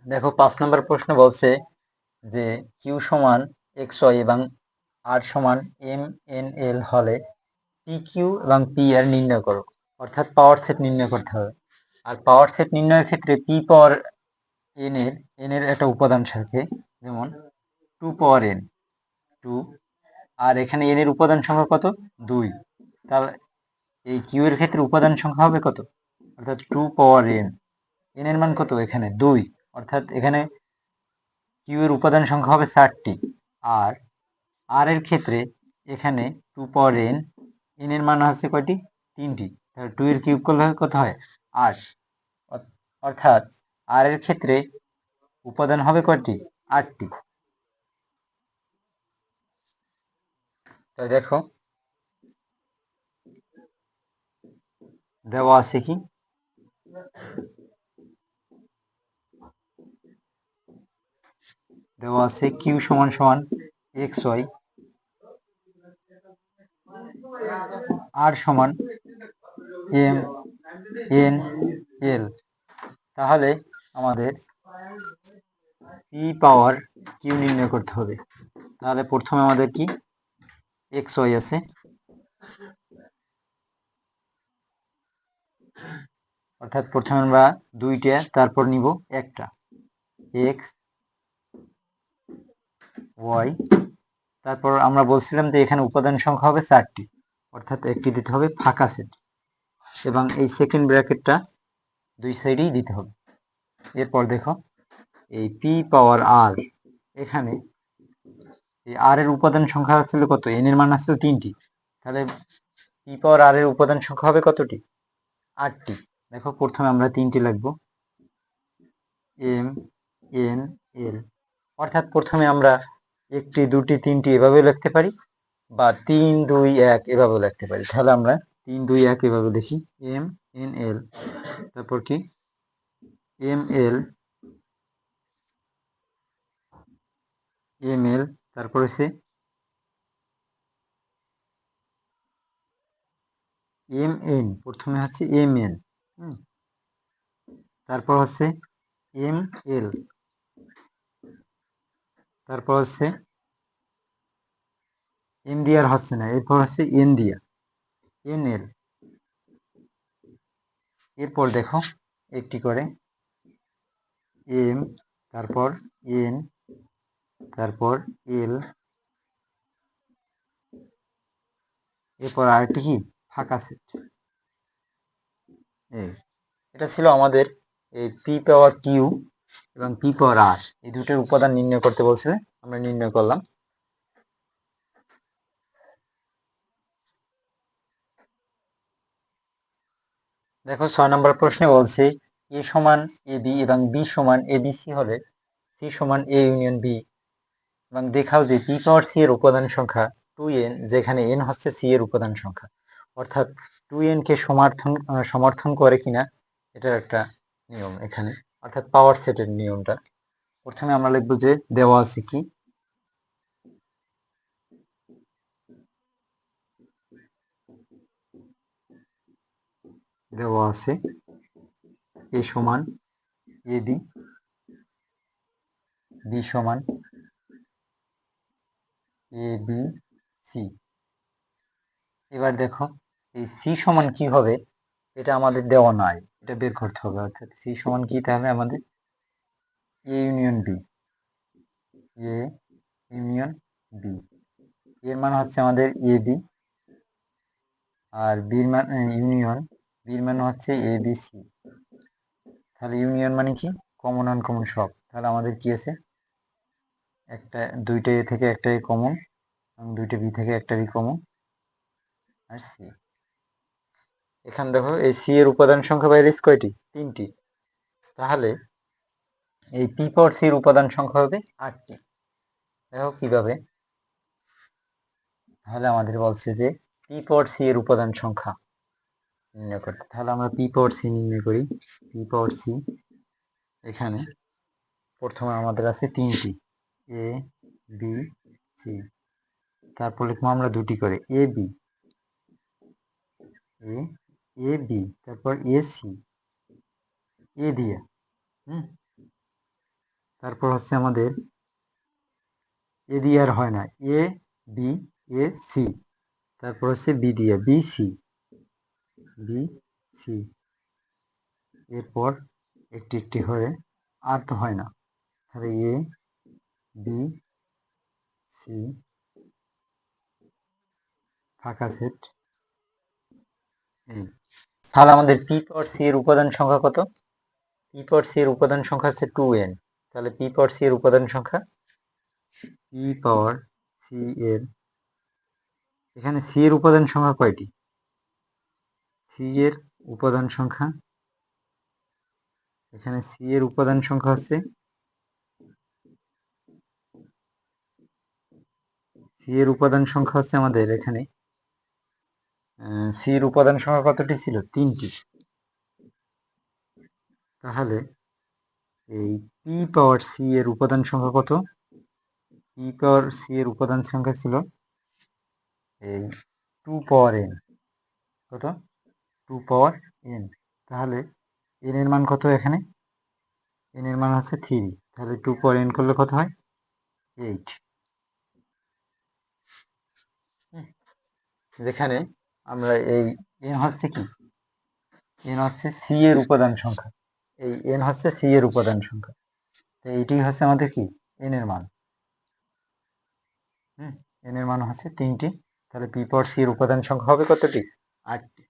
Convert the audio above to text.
দেখো 5 নম্বর প্রশ্ন বলছে যে কিউ সমান এক্স ওয়াই এবং আর সমান এম এন এল হলে পি কিউ এবং পি আর নির্ণয় করো, অর্থাৎ পাওয়ার সেট নির্ণয় করতে হবে। আর পাওয়ার সেট নির্ণয়ের ক্ষেত্রে পি পাওয়ার এন এর একটা উপাদান থাকে, যেমন 2 পাওয়ার এন 2, আর এখানে এন এর উপাদান সংখ্যা কত 2, তাহলে এই কিউ এর ক্ষেত্রে উপাদান সংখ্যা হবে কত, অর্থাৎ 2 পাওয়ার এন, এন এর মান কত এখানে 2, অর্থাৎ এখানে কিউ এর উপাদান সংখ্যা হবে 4টি। আর আর এর ক্ষেত্রে এখানে 2 পাওয়ার এন, এন এর মান হচ্ছে কয়টি 3টি, তাহলে 2 এর কিউব করলে কত হয় 8, অর্থাৎ আর এর ক্ষেত্রে উপাদান হবে কয়টি 8টি। তো দেখো দেওয়া আছে কি, দেওয়া আছে কিউ সমান সমান এক্স ওয়াই, আর সমান এম এন এল, তাহলে আমাদের পি পাওয়ার কিউ নির্ণয় করতে হবে। তাহলে প্রথমে আমাদের কি এক্স ওয়াই আছে, অর্থাৎ প্রথমে আমরা দুইটা, তারপর নিব একটা, এক্স ওয়াই, তারপর আমরা বলছিলাম যে এখানে উপাদান সংখ্যা হবে 4টি, অর্থাৎ একটি দিতে হবে ফাঁকা সেট, এবং এই সেকেন্ড ব্র্যাকেটটা দুই সাইডেই দিতে হবে। এরপর দেখো এই পি পাওয়ার আর, এখানে এই আর এর উপাদান সংখ্যা ছিল কত, এন এর মান আসছিল 3টি, তাহলে পি পাওয়ার আর এর উপাদান সংখ্যা হবে কতটি 8টি। দেখো প্রথমে আমরা 3টি লিখবো, এম এন এল, অর্থাৎ প্রথমে আমরা 1টি 2টি 3টি এভাবে লিখতে পারি, বা 3 2 1 এভাবে লিখতে পারি। তাহলে আমরা 3 2 1 এভাবে লিখি, এম এন এল, তারপর কি এম এল এম এল, তারপর হচ্ছে এম এন, প্রথমে হচ্ছে এম এন, তারপর হচ্ছে এম এল, তারপর হচ্ছে এম ডি আর হচ্ছে না, এরপর হচ্ছে এন দিয়া এন এল, এরপর দেখো একটি করে এম, তারপর এন, তারপর এল, এরপর আরেকটি কি ফাঁকা সেট। এই এটা ছিল আমাদের এই পি পাওয়ার কিউ এবং পি পাওয়ার আর, এই দুটোর উপাদান নির্ণয় করতে বলছিলে, আমরা নির্ণয় করলাম। দেখো 6 নম্বর প্রশ্নে বলছে এ সমান এ বি এবং বি সমান এ বি সি হলে সি সমান এ ইউনিয়ন বি, এবং দেখাও যে পি পাওয়ার সি এর উপাদান সংখ্যা 2n, যেখানে n হচ্ছে সি এর উপাদান সংখ্যা, অর্থাৎ 2n কে সমর্থন করে কিনা এটার একটা নিয়ম এখানে, অর্থাৎ পাওয়ার সেটের নিয়মটা। প্রথমে আমরা লিখবো যে দেওয়া আছে কি, দেওয়া আছে এ সমান এ বি, বি সমান এ বি সি। এবার দেখো এই সি সমান কি হবে, এটা আমাদের দেওয়া নাই, এটা বের করতে হবে, অর্থাৎ সি সমান কি, তাহলে আমাদের A union B, A union B, এর মান হচ্ছে আমাদের এ বি, আর বির মান ইউনিয়ন বির মান হচ্ছে এ বি সি। তাহলে ইউনিয়ন মানে কি, কমন আনকমন সব, তাহলে আমাদের কি আছে, একটা দুইটা এ থেকে একটা এ কমন, এবং দুইটা বি থেকে একটা বি কমন, আর সি। এখানে দেখো এই সি এর উপাদান সংখ্যা বাইরে কয়টি 3টি, তাহলে এই পি পাওয়ার সি এর উপাদান সংখ্যা হবে 8টি। দেখো কিভাবে, তাহলে আমাদের বলছে যে পি পাওয়ার সি এর উপাদান সংখ্যা নির্ণয় করতে, তাহলে আমরা পি পাওয়ার সি নির্ণয় করি। পি পাওয়ার সি, এখানে প্রথমে আমাদের আছে 3টি, এ বি সি, তারপর লিখবো আমরা দুটি করে A B, A A B, তারপর এ সি, এ দিয়ে, তারপর হচ্ছে আমাদের এ দিয়ে আর হয় না, এ বি এ সি, তারপর হচ্ছে বি দিয়ে বি সি বি সি, এরপর একটি একটি হয়ে আর তো হয় না, তাহলে এ বি সি ফাঁকা সেট এই। তাহলে আমাদের পি পাওয়ার সি এর উপাদান সংখ্যা কত? পি পাওয়ার সি এর উপাদান সংখ্যা হচ্ছে 2n। তাহলে পি পাওয়ার সি এর উপাদান সংখ্যা, পি পাওয়ার সি এর, এখানে সি এর উপাদান সংখ্যা কয়টি? সি এর উপাদান সংখ্যা, এখানে সি এর উপাদান সংখ্যা হচ্ছে, সি এর উপাদান সংখ্যা হচ্ছে আমাদের এখানে, সি এর উপাদান সংখ্যা কতটি ছিল? 3টি। তাহলে এই পি পাওয়ার সি এর উপাদান সংখ্যা কত? পি পাওয়ার সি এর উপাদান সংখ্যা ছিল এই 2 পাওয়ার n। কত? 2 পাওয়ার n। তাহলে n এর মান কত এখানে? n এর মান হচ্ছে 3। তাহলে 2 পাওয়ার n করলে কত হয়? 8। যেখানে আমরা এই n হচ্ছে কি, n হচ্ছে সি এর উপাদান সংখ্যা, এই n হচ্ছে সি এর উপাদান সংখ্যা, তো এইটি হচ্ছে আমাদের কি n এর মান। n এর মান হচ্ছে 3টি। তাহলে পি পাওয়ার সি এর উপাদান সংখ্যা হবে কতটি? 8টি।